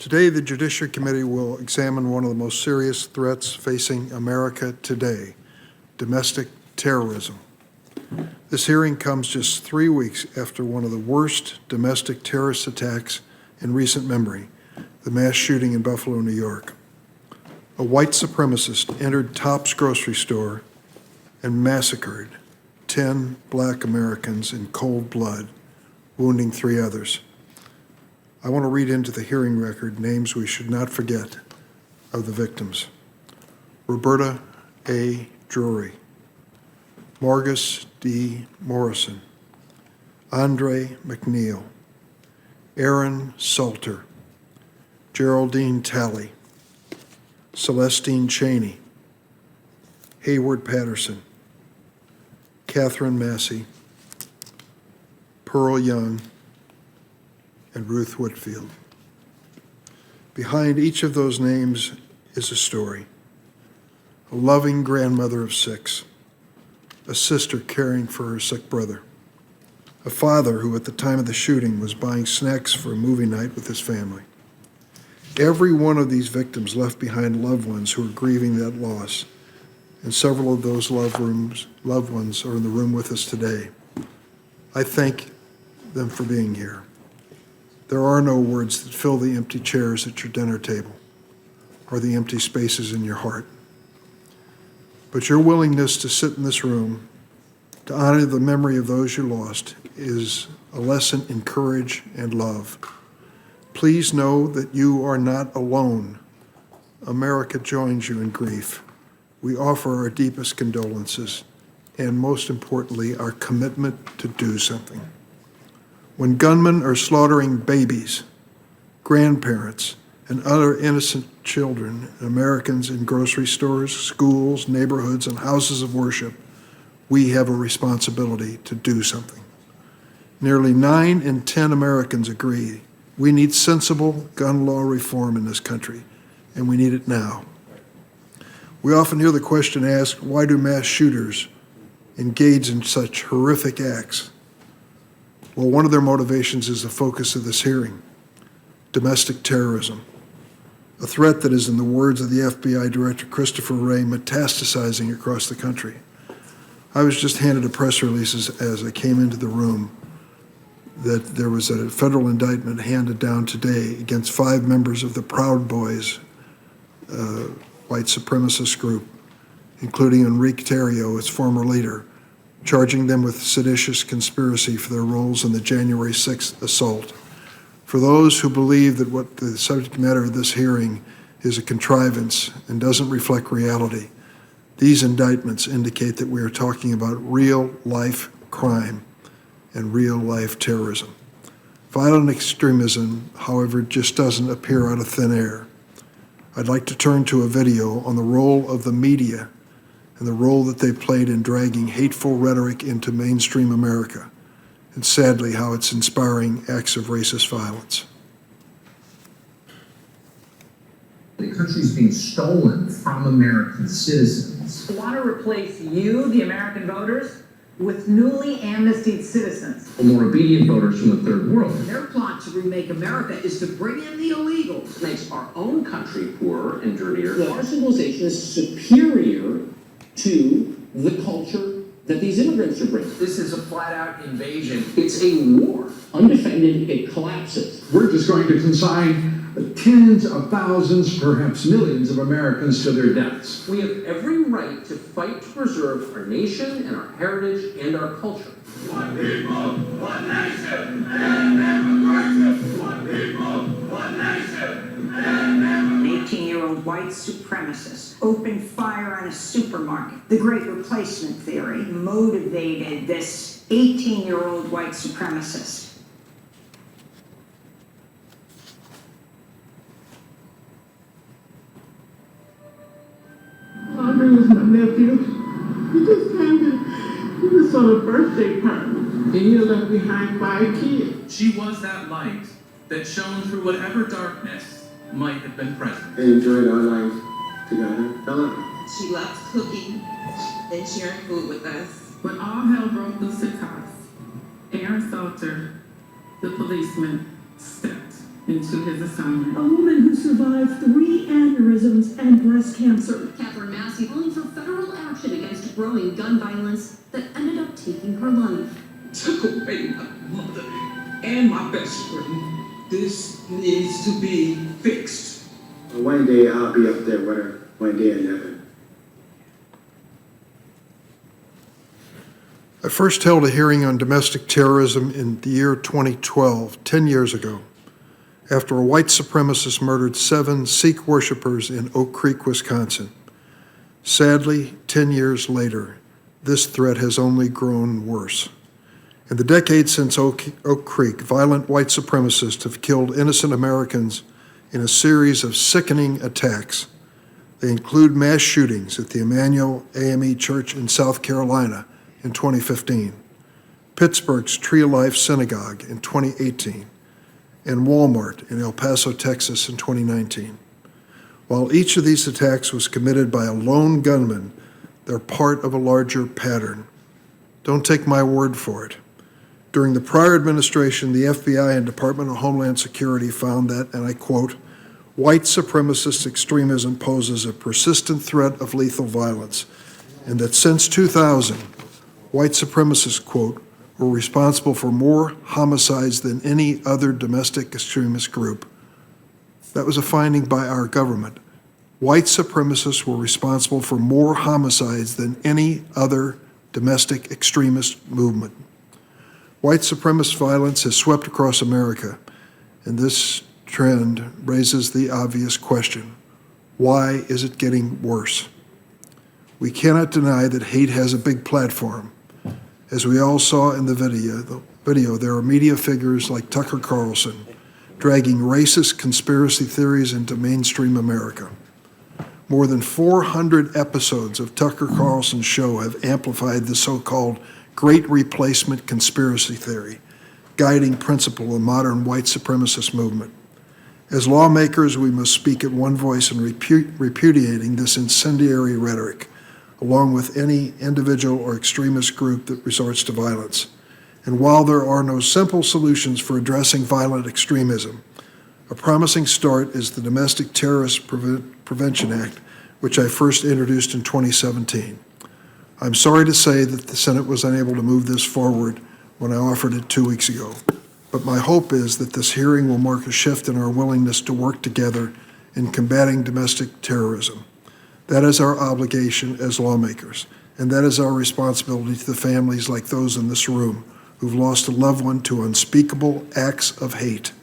Today, the Judiciary Committee will examine one of the most serious threats facing America today, domestic terrorism. This hearing comes just 3 weeks after one of the worst domestic terrorist attacks in recent memory, the mass shooting in Buffalo, New York. A white supremacist entered Tops grocery store and massacred 10 Black Americans in cold blood, wounding 3 others. I want to read into the hearing record names we should not forget of the victims. Roberta A. Drury, Margus D. Morrison, Andre McNeil, Aaron Salter, Geraldine Talley, Celestine Cheney, Hayward Patterson, Catherine Massey, Pearl Young, and Ruth Whitfield. Behind each of those names is a story. A loving grandmother of 6, a sister caring for her sick brother, a father who at the time of the shooting was buying snacks for a movie night with his family. Every one of these victims left behind loved ones who are grieving that loss, and several of those loved ones are in the room with us today. I thank them for being here. There are no words that fill the empty chairs at your dinner table or the empty spaces in your heart. But your willingness to sit in this room, to honor the memory of those you lost, is a lesson in courage and love. Please know that you are not alone. America joins you in grief. We offer our deepest condolences and, most importantly, our commitment to do something. When gunmen are slaughtering babies, grandparents, and other innocent children, Americans in grocery stores, schools, neighborhoods, and houses of worship, we have a responsibility to do something. Nearly 9 in 10 Americans agree we need sensible gun law reform in this country, and we need it now. We often hear the question asked, why do mass shooters engage in such horrific acts? Well, one of their motivations is the focus of this hearing: domestic terrorism, a threat that is, in the words of the FBI Director Christopher Wray, metastasizing across the country. I was just handed a press release as I came into the room that there was a federal indictment handed down today against 5 members of the Proud Boys, white supremacist group, including Enrique Tarrio, its former leader, charging them with seditious conspiracy for their roles in the January 6th assault. For those who believe that what the subject matter of this hearing is a contrivance and doesn't reflect reality, these indictments indicate that we are talking about real-life crime and real-life terrorism. Violent extremism, however, just doesn't appear out of thin air. I'd like to turn to a video on the role of the media and the role that they played in dragging hateful rhetoric into mainstream America, and sadly how it's inspiring acts of racist violence. The country's being stolen from American citizens. They want to replace you, the American voters, with newly amnestied citizens. More obedient voters from the third world. Their plot to remake America is to bring in the illegals. Makes our own country poorer and dirtier. Our civilization is superior to the culture that these immigrants are bringing. This is a flat-out invasion. It's a war. Undefended, it collapses. We're just going to consign tens of thousands, perhaps millions of Americans to their deaths. We have every right to fight to preserve our nation and our heritage and our culture. One people, one nation, and democracy. One people, one nation, and democracy. An 18-year-old white supremacist opened fire on a supermarket. The Great Replacement theory motivated this 18-year-old white supremacist. Andre was my nephew. He just came to, he was on a birthday party. And he left behind 5 kids. She was that light that shone through whatever darkness might have been present. They enjoyed our life together. She loved cooking and sharing food with us. When all hell broke loose at Cox, Aaron Salter, the policeman, stepped into his assignment. A woman who survived 3 aneurysms and breast cancer. Catherine Massey calling for federal action against growing gun violence that ended up taking her life. Took away my mother and my best friend. This needs to be fixed. One day I'll be up there with her, one day or another. I first held a hearing on domestic terrorism in the year 2012, 10 years ago, after a white supremacist murdered 7 Sikh worshipers in Oak Creek, Wisconsin. Sadly, 10 years later, this threat has only grown worse. In the decades since Oak Creek, violent white supremacists have killed innocent Americans in a series of sickening attacks. They include mass shootings at the Emmanuel AME Church in South Carolina in 2015, Pittsburgh's Tree of Life Synagogue in 2018, and Walmart in El Paso, Texas in 2019. While each of these attacks was committed by a lone gunman, they're part of a larger pattern. Don't take my word for it. During the prior administration, the FBI and Department of Homeland Security found that, and I quote, white supremacist extremism poses a persistent threat of lethal violence, and that since 2000, white supremacists, quote, were responsible for more homicides than any other domestic extremist group. That was a finding by our government. White supremacists were responsible for more homicides than any other domestic extremist movement. White supremacist violence has swept across America, and this trend raises the obvious question: why is it getting worse? We cannot deny that hate has a big platform. As we all saw in the video, there are media figures like Tucker Carlson dragging racist conspiracy theories into mainstream America. More than 400 episodes of Tucker Carlson's show have amplified the so-called Great Replacement conspiracy theory, guiding principle of modern white supremacist movement. As lawmakers, we must speak at one voice in repudiating this incendiary rhetoric, along with any individual or extremist group that resorts to violence. And while there are no simple solutions for addressing violent extremism, a promising start is the Domestic Terrorist Prevention Act, which I first introduced in 2017. I'm sorry to say that the Senate was unable to move this forward when I offered it 2 weeks ago, but my hope is that this hearing will mark a shift in our willingness to work together in combating domestic terrorism. That is our obligation as lawmakers, and that is our responsibility to the families like those in this room who've lost a loved one to unspeakable acts of hate.